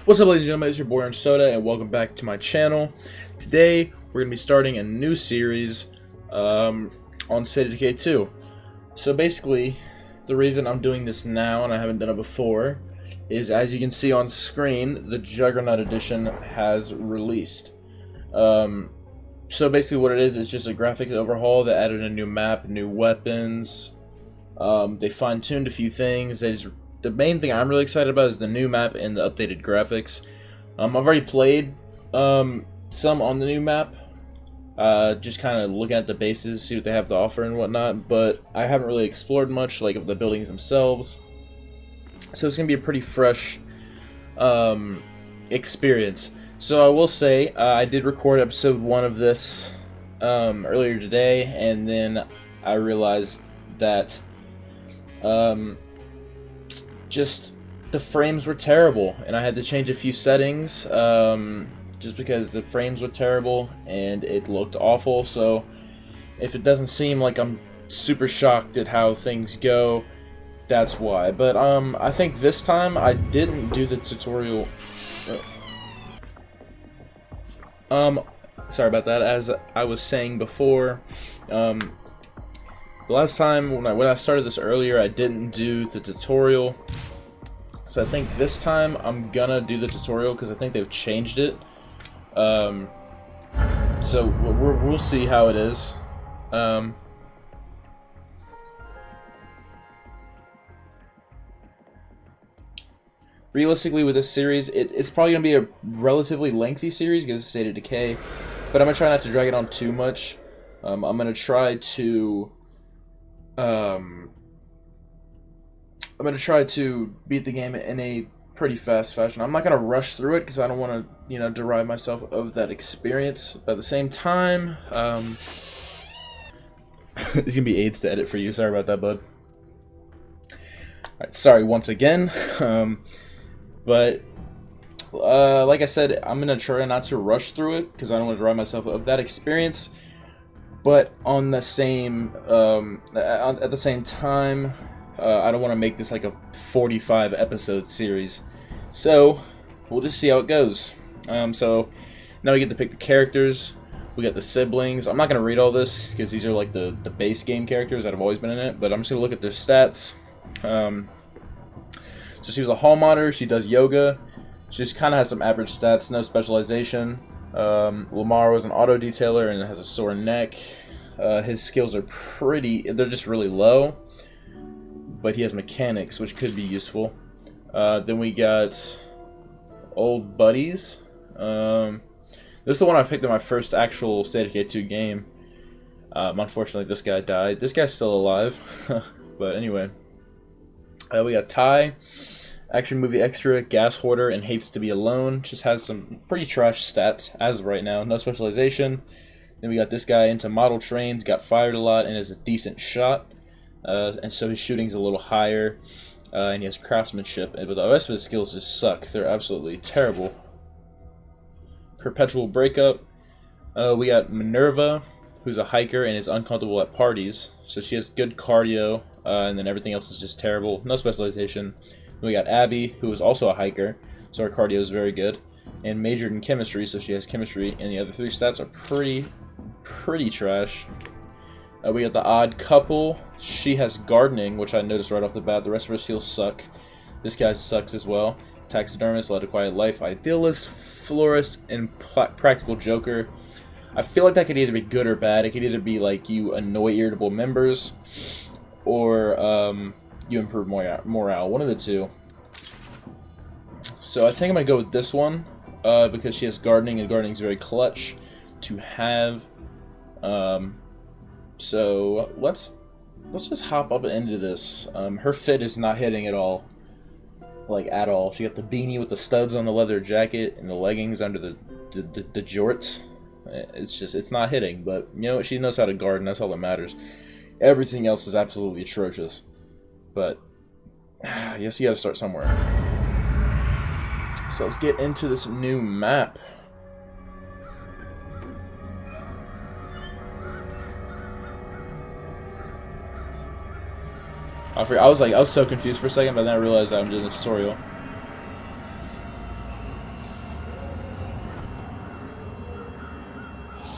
What's up, ladies and gentlemen, it's your boy Orange Soda, and welcome back to my channel. Today, we're going to be starting a new series on State of Decay 2. So basically, the reason I'm doing this now, and I haven't done it before, is as you can see on screen, the Juggernaut Edition has released. So basically what it is just a graphics overhaul. They added a new map, new weapons, they fine-tuned a few things. The main thing I'm really excited about is the new map and the updated graphics. I've already played some on the new map, just kind of looking at the bases, see what they have to offer and whatnot, but I haven't really explored much like of the buildings themselves. So it's going to be a pretty fresh experience. So I will say, I did record episode 1 of this earlier today, and then I realized that just the frames were terrible, and I had to change a few settings just because the frames were terrible and it looked awful. So if it doesn't seem like I'm super shocked at how things go, that's why. But I think this time I didn't do the tutorial. Sorry about that. As I was saying before, the last time when I started this earlier, I didn't do the tutorial. So I think this time I'm gonna do the tutorial because I think they've changed it. So we'll see how it is. Realistically, with this series, it's probably going to be a relatively lengthy series because it's State of Decay, but I'm going to try not to drag it on too much. I'm going to try to beat the game in a pretty fast fashion. I'm not going to rush through it because I don't want to, derive myself of that experience. But at the same time, it's going to be AIDS to edit for you. Sorry about that, bud. Alright, sorry once again. But, like I said, I'm going to try not to rush through it, because I don't want to derive myself of that experience. But on the same, at the same time, I don't want to make this like a 45 episode series. So, we'll just see how it goes. So, now we get to pick the characters. We got the siblings. I'm not going to read all this, because these are like the base game characters that have always been in it. But I'm just going to look at their stats. So she was a hall modder, she does yoga, she just kind of has some average stats, no specialization. Lamar was an auto detailer and has a sore neck. His skills are they're just really low, but he has mechanics, which could be useful. Then we got Old Buddies. This is the one I picked in my first actual State of Decay 2 game. Unfortunately, this guy died. This guy's still alive, but anyway. We got Ty, action movie extra, gas hoarder, and hates to be alone. Just has some pretty trash stats as of right now. No specialization. Then we got this guy into model trains, got fired a lot, and is a decent shot. And so his shooting's a little higher, and he has craftsmanship. But the rest of his skills just suck. They're absolutely terrible. Perpetual breakup. We got Minerva, who's a hiker and is uncomfortable at parties. So she has good cardio. And then everything else is just terrible. No specialization. We got Abby, who is also a hiker, so her cardio is very good. And majored in chemistry, so she has chemistry. And the other 3 stats are pretty trash. We got the odd couple. She has gardening, which I noticed right off the bat. The rest of her skills suck. This guy sucks as well. Taxidermist, led a quiet life, idealist, florist, and practical joker. I feel like that could either be good or bad. It could either be like you annoy irritable members, or you improve morale. One of the two. So I think I'm going to go with this one, because she has gardening, and gardening is very clutch to have. So let's just hop up into this. Her fit is not hitting at all. Like, at all. She got the beanie with the studs on the leather jacket, and the leggings under the jorts. It's not hitting, but you know what? She knows how to garden. That's all that matters. Everything else is absolutely atrocious. But I guess you gotta start somewhere. So let's get into this new map. I was so confused for a second, but then I realized that I'm doing the tutorial.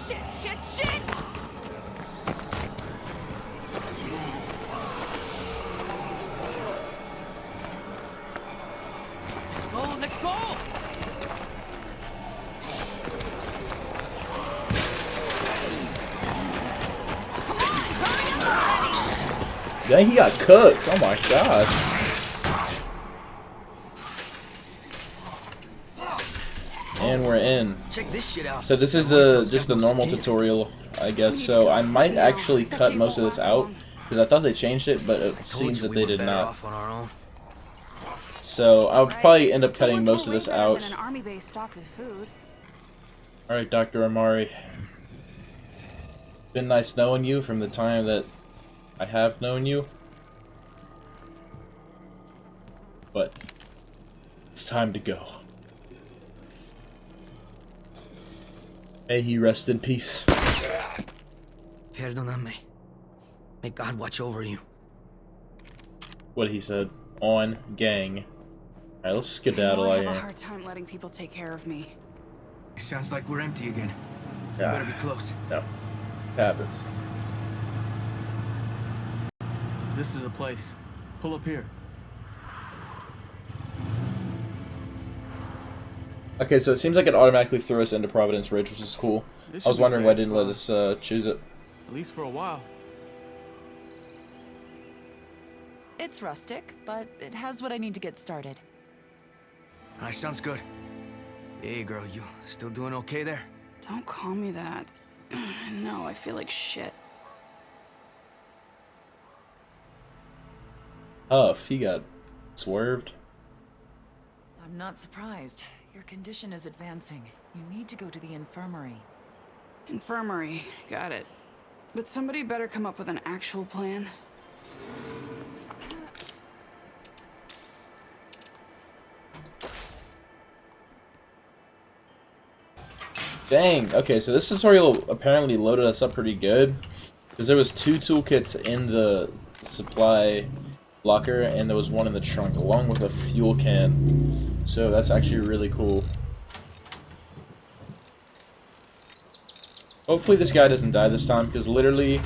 Shit! Let's go! Yeah, he got cooked. Oh my gosh. And we're in. Check this shit out. So this is just the normal tutorial, I guess. So I might actually cut most of this out because I thought they changed it, but it seems that they did not. So I'll probably end up cutting most of this out. Alright, Dr. Amari. Been nice knowing you from the time that I have known you. But it's time to go. May he rest in peace. Perdóname. May God watch over you. What he said. On gang. Alright, let's skedaddle out I have a here. hard time letting people take care of me. Sounds like we're empty again. Yeah. Better be close. No. Happens. This is a place. Pull up here. Okay, so it seems like it automatically threw us into Providence Ridge, which is cool. This I was should be wondering why it safe didn't for let us choose it. At least for a while. It's rustic, but it has what I need to get started. Alright, sounds good. Hey, girl, you still doing okay there? Don't call me that. No, I feel like shit. Huff, he got swerved. I'm not surprised. Your condition is advancing. You need to go to the infirmary. Infirmary, got it. But somebody better come up with an actual plan. Dang, okay, so this tutorial apparently loaded us up pretty good. Because there was 2 toolkits in the supply locker, and there was 1 in the trunk, along with a fuel can. So that's actually really cool. Hopefully this guy doesn't die this time, because literally,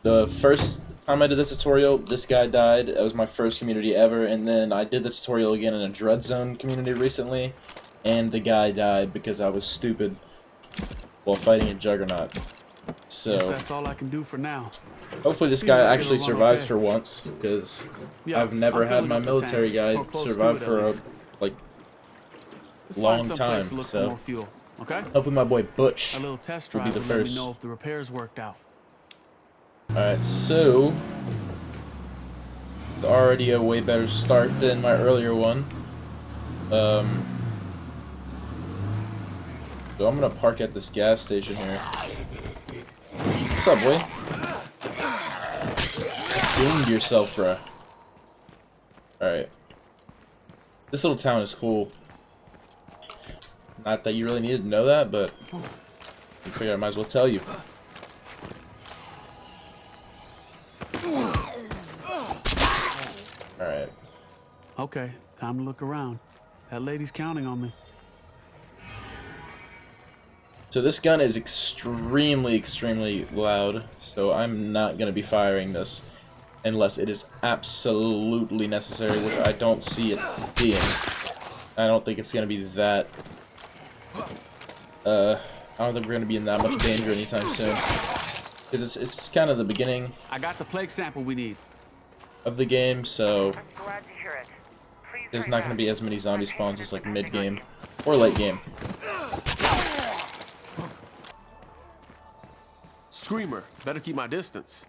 the first time I did the tutorial, this guy died. That was my first community ever, and then I did the tutorial again in a Dread Zone community recently, and the guy died because I was stupid while fighting a Juggernaut. So Guess that's all I can do for now. hopefully this guy actually survives for once, because Yeah, I've never I'm had filling my up the military tank, guy or close to survive it at for a least. Let's long find some place time, to look so- for more fuel, okay? hopefully my boy Butch A little test will be drive the will let me first. know if the repairs worked out. Alright, so already a way better start than my earlier one. So I'm gonna park at this gas station here. What's up, boy? Doomed yourself, bruh. Alright. This little town is cool. Not that you really needed to know that, but I figured I might as well tell you. Alright. Okay, time to look around. That lady's counting on me. So this gun is extremely loud, so I'm not going to be firing this unless it is absolutely necessary, which I don't see it being. I don't think it's going to be that... I don't think we're going to be in that much danger anytime soon. Because it's kind of the beginning I got the plague sample we need. of the game, so there's not going to be as many zombie spawns as like mid-game or late-game. Screamer, better keep my distance.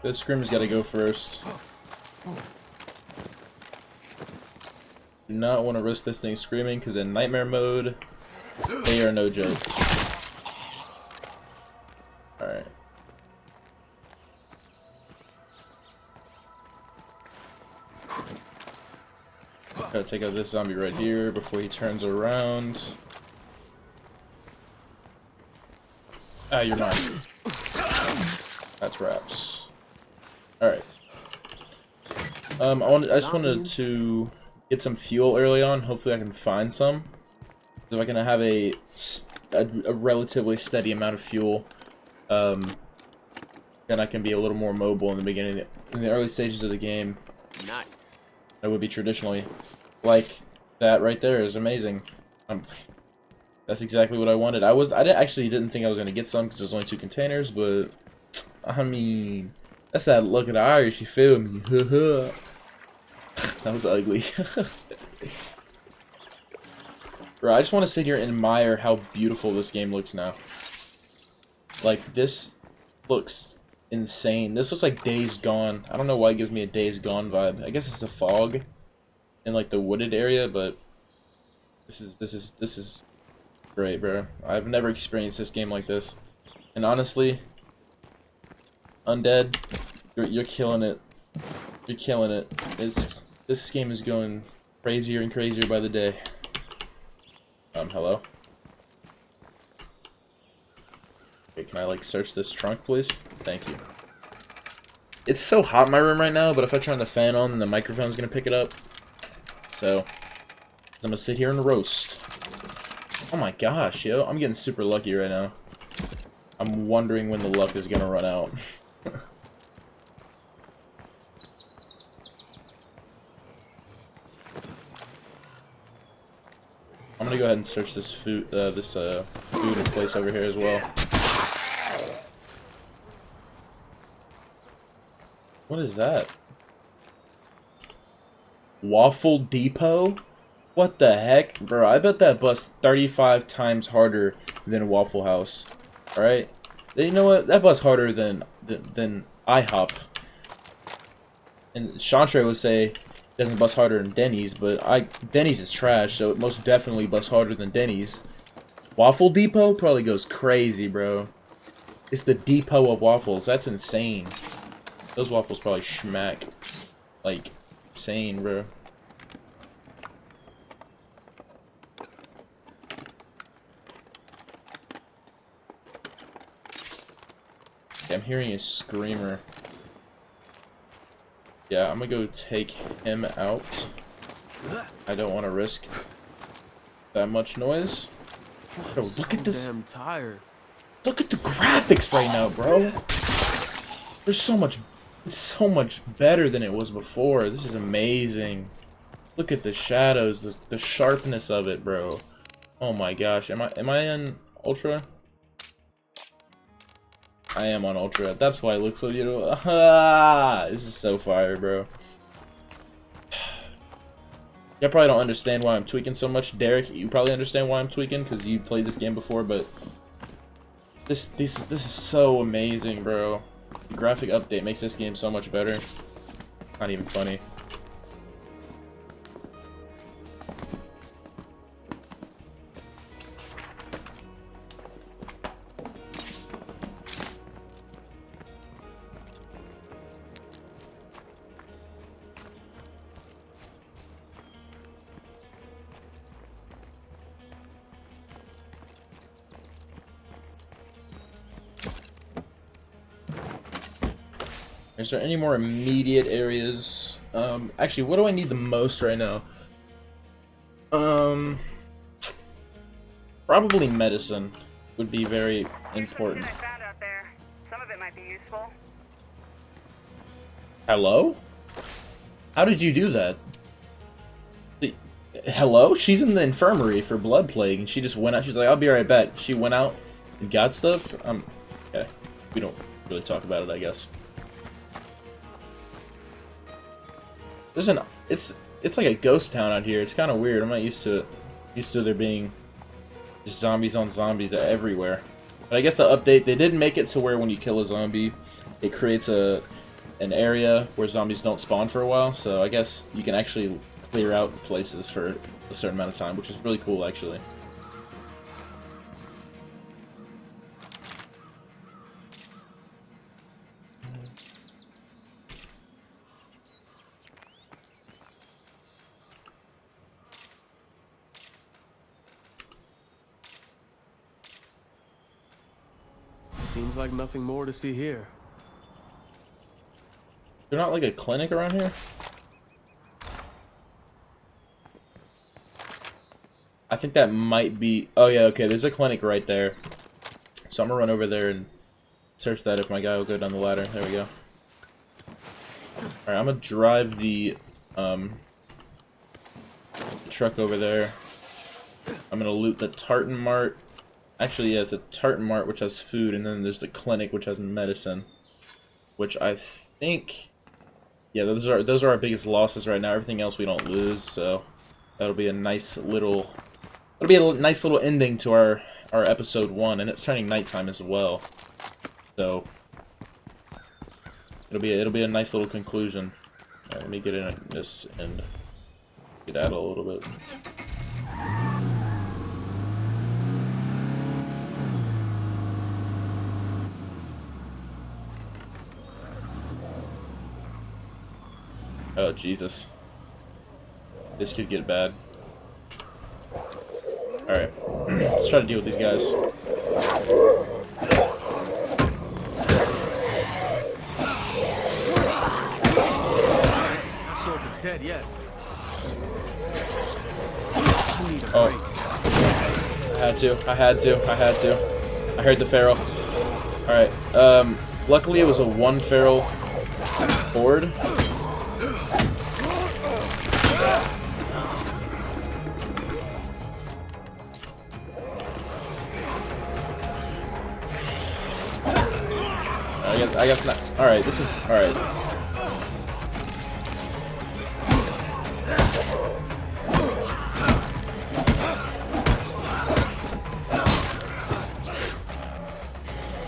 The Screamer's got to go first. Do not want to risk this thing screaming, because in nightmare mode, they are no joke. Alright. Gotta take out this zombie right here before he turns around. Ah, you're mine. That's wraps. Alright. I just wanted to get some fuel early on. Hopefully I can find some. So I can have a a relatively steady amount of fuel, then I can be a little more mobile in the beginning, in the early stages of the game. Nice. That would be traditionally. Like, that right there is amazing. That's exactly what I wanted. I actually didn't think I was going to get some because there's only 2 containers, but, I mean, that's that look at the Irish, you feel me? That was ugly. Bro, I just want to sit here and admire how beautiful this game looks now. Like, this looks insane. This looks like Days Gone. I don't know why it gives me a Days Gone vibe. I guess it's the fog in like the wooded area, but this is great, bro. I've never experienced this game like this. And honestly, Undead, you're killing it. You're killing it. This game is going crazier and crazier by the day. Hello? Okay, can I, like, search this trunk, please? Thank you. It's so hot in my room right now, but if I turn the fan on, then the microphone's gonna pick it up. So, I'm gonna sit here and roast. Oh my gosh, yo. I'm getting super lucky right now. I'm wondering when the luck is gonna run out. I'm gonna go ahead and search this food and place over here as well. What is that? Waffle Depot? What the heck? Bro, I bet that bus 35 times harder than Waffle House. Alright? You know what? That bus harder than IHOP. And Chantre would say doesn't bust harder than Denny's, but Denny's is trash, so it most definitely busts harder than Denny's. Waffle Depot probably goes crazy, bro. It's the depot of waffles. That's insane. Those waffles probably schmack. Like, insane, bro. Okay, I'm hearing a screamer. Yeah, I'm gonna go take him out. I don't want to risk that much noise. Bro, look at this. I'm tired. Look at the graphics right now, bro. There's so much. It's so much better than it was before. This is amazing. Look at the shadows, the sharpness of it, bro. Oh my gosh, am I in Ultra? I am on Ultra. That's why it looks so beautiful. This is so fire, bro. You probably don't understand why I'm tweaking so much. Derek, you probably understand why I'm tweaking because you played this game before, but this is so amazing, bro. The graphic update makes this game so much better. Not even funny. Is there any more immediate areas? Actually, what do I need the most right now? Probably medicine would be very important. I found out there. Some of it might be useful. Hello? How did you do that? Hello? She's in the infirmary for blood plague, and she just went out. She's like, I'll be right back. She went out and got stuff? Okay. We don't really talk about it, I guess. There's it's like a ghost town out here. It's kind of weird. I'm not used to it. Used to there being just zombies on zombies everywhere. But I guess the update, they didn't make it to where when you kill a zombie, it creates an area where zombies don't spawn for a while. So I guess you can actually clear out places for a certain amount of time, which is really cool, actually. Seems like nothing more to see here. There's not like a clinic around here? I think that might be... Oh, yeah, okay, there's a clinic right there. So I'm gonna run over there and search that if my guy will go down the ladder. There we go. Alright, I'm gonna drive the truck over there. I'm gonna loot the Tartan Mart. Actually, yeah, it's a Tartan Mart, which has food, and then there's the clinic, which has medicine. Which I think... Yeah, those are our biggest losses right now. Everything else we don't lose, so that'll be a nice little... It'll be a nice little ending to our episode 1, and it's turning nighttime as well. So it'll be a nice little conclusion. Alright, let me get in this and get out a little bit. Oh, Jesus. This could get bad. Alright. Let's try to deal with these guys. Not sure if it's dead yet. Oh. I had to. I heard the feral. Alright. Luckily it was a 1 feral horde. I guess not. Alright, this is... Alright.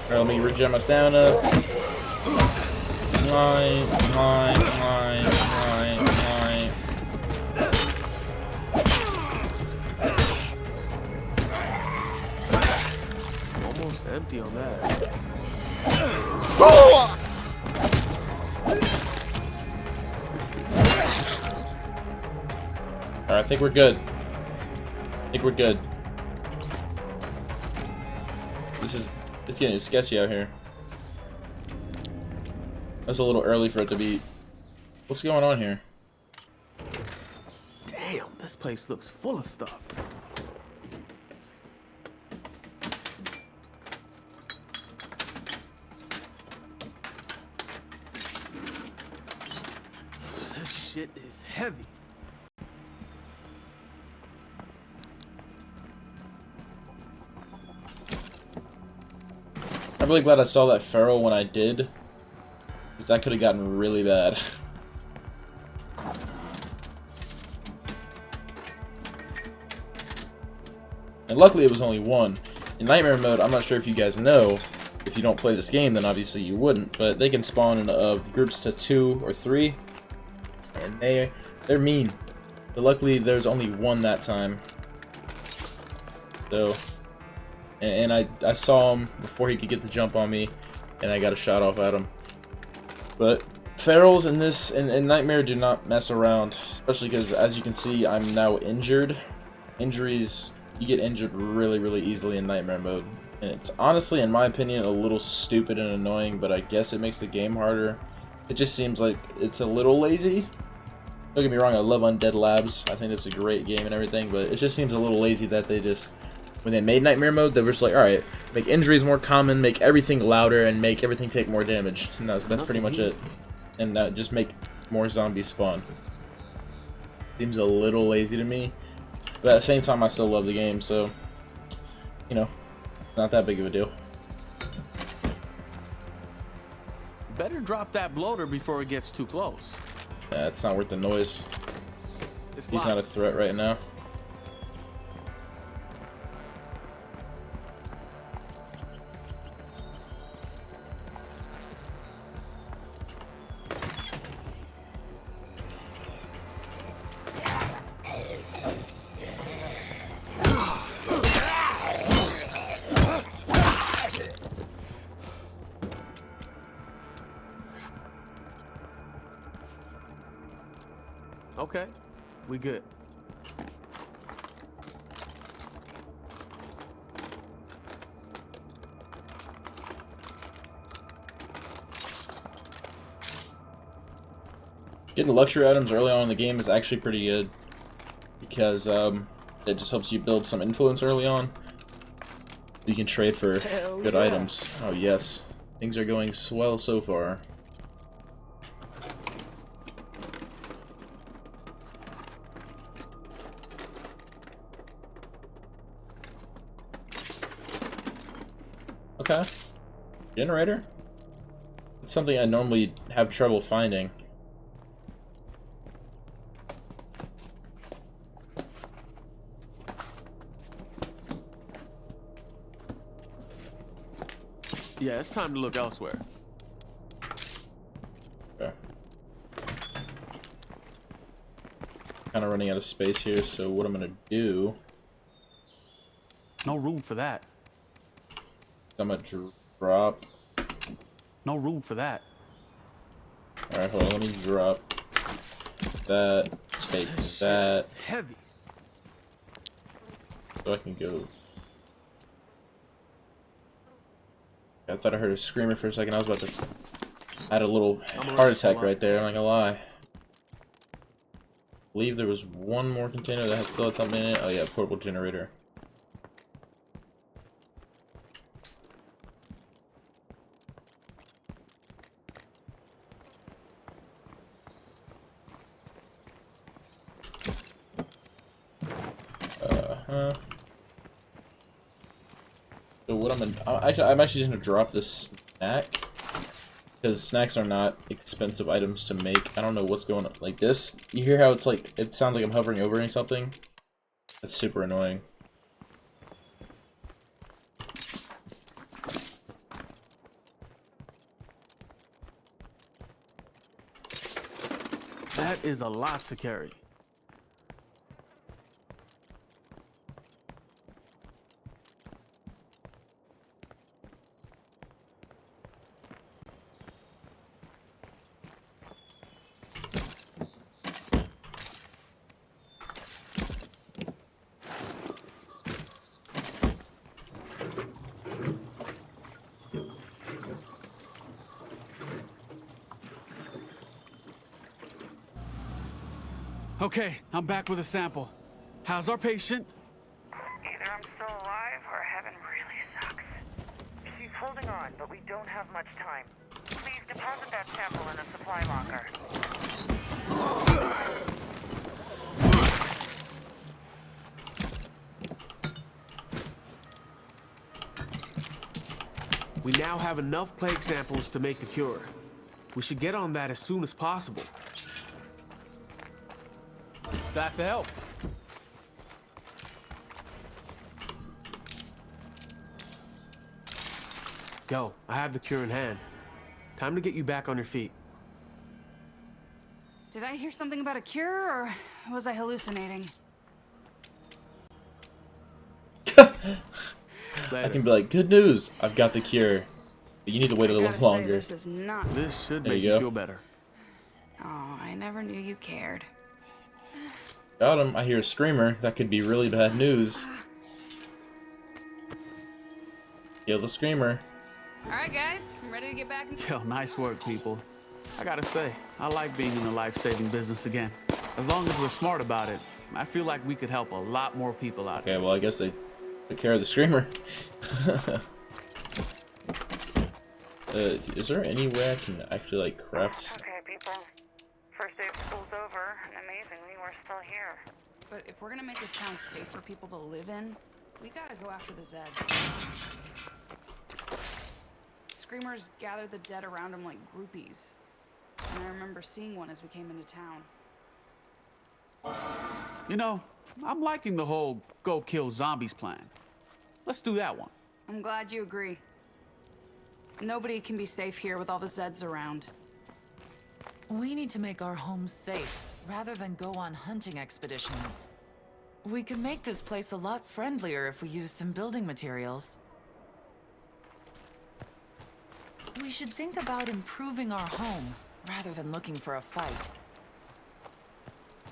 Alright, let me regen my stamina. Mine. Almost empty on that. Alright, I think we're good. It's getting sketchy out here. That's a little early for it to be. What's going on here? Damn, this place looks full of stuff. This shit is heavy. I'm really glad I saw that feral when I did, because that could have gotten really bad. And luckily it was only 1. In Nightmare mode, I'm not sure if you guys know, if you don't play this game then obviously you wouldn't, but they can spawn in groups to 2 or 3, and they're mean. But luckily there's only 1 that time. So... And I saw him before he could get the jump on me, and I got a shot off at him. But ferals in Nightmare do not mess around, especially because, as you can see, I'm now injured. Injuries, you get injured really, really easily in Nightmare mode. And it's honestly, in my opinion, a little stupid and annoying, but I guess it makes the game harder. It just seems like it's a little lazy. Don't get me wrong, I love Undead Labs. I think it's a great game and everything, but it just seems a little lazy that they just... When they made Nightmare mode, they were just like, alright, make injuries more common, make everything louder, and make everything take more damage. And that's pretty much it. And just make more zombies spawn. Seems a little lazy to me. But at the same time, I still love the game, so... You know, not that big of a deal. Better drop that bloater before it gets too close. Yeah, it's not worth the noise. It's He's not a threat right now. Okay, we good. Getting luxury items early on in the game is actually pretty good, because It just helps you build some influence early on. You can trade for good items. Oh yes, things are going swell so far. Okay. Generator? It's something I normally have trouble finding. Yeah, it's time to look elsewhere. Okay. Kind of running out of space here, so what I'm gonna do, No room for that. I'm gonna drop. No room for that. Alright, hold on, let me drop that, take that, It's heavy. so I can go. I thought I heard a screamer for a second. I was about to add a little heart attack right there, I'm not gonna lie. I believe there was one more container that still had something in it. Oh yeah, portable generator. So what I'm actually just gonna drop this snack, because snacks are not expensive items to make. I don't know what's going on. Like this, you hear how it's like, it sounds like I'm hovering over something? That's super annoying. That is a lot to carry. Okay, I'm back with a sample. How's our patient? Either I'm still alive or heaven really sucks. She's holding on, but we don't have much time. Please deposit that sample in the supply locker. We now have enough plague samples to make the cure. We should get on that as soon as possible. Got to help. Yo, I have the cure in hand. Time to get you back on your feet. Did I hear something about a cure, or was I hallucinating? I can be like, good news, I've got the cure. But you need to wait a little Gotta say, longer. this is not. This should There make you you go. feel better. Oh, I never knew you cared. Got him. I hear a screamer. That could be really bad news. Kill the screamer. All right, guys, I'm ready to get back. Yo, nice work, people. I gotta say, I like being in the life-saving business again. As long as we're smart about it, I feel like we could help a lot more people out here. Okay, well, I guess they took care of the screamer. Is there any way I can actually, like, craft... Okay, people. First day of school's over, and amazingly, we're still here. But if we're gonna make this town safe for people to live in, we gotta go after the Zeds. Screamers gather the dead around them like groupies. And I remember seeing one as we came into town. You know, I'm liking the whole go kill zombies plan. Let's do that one. I'm glad you agree. Nobody can be safe here with all the Zeds around. We need to make our homes safe, rather than go on hunting expeditions. We could make this place a lot friendlier if we use some building materials. We should think about improving our home, rather than looking for a fight.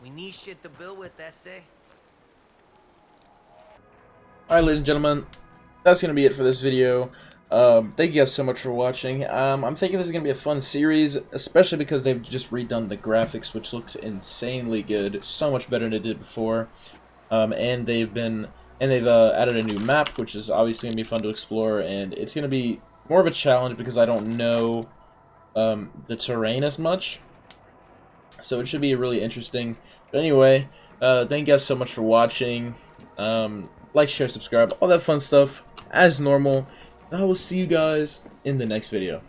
We need shit to build with, essay. Alright, ladies and gentlemen, that's going to be it for this video. Thank you guys so much for watching. I'm thinking this is going to be a fun series, especially because they've just redone the graphics, which looks insanely good. So much better than it did before. and they've added a new map, which is obviously gonna be fun to explore, and it's gonna be more of a challenge because I don't know the terrain as much. So it should be really interesting. But anyway, thank you guys so much for watching. Like, share, subscribe, all that fun stuff as normal. And I will see you guys in the next video.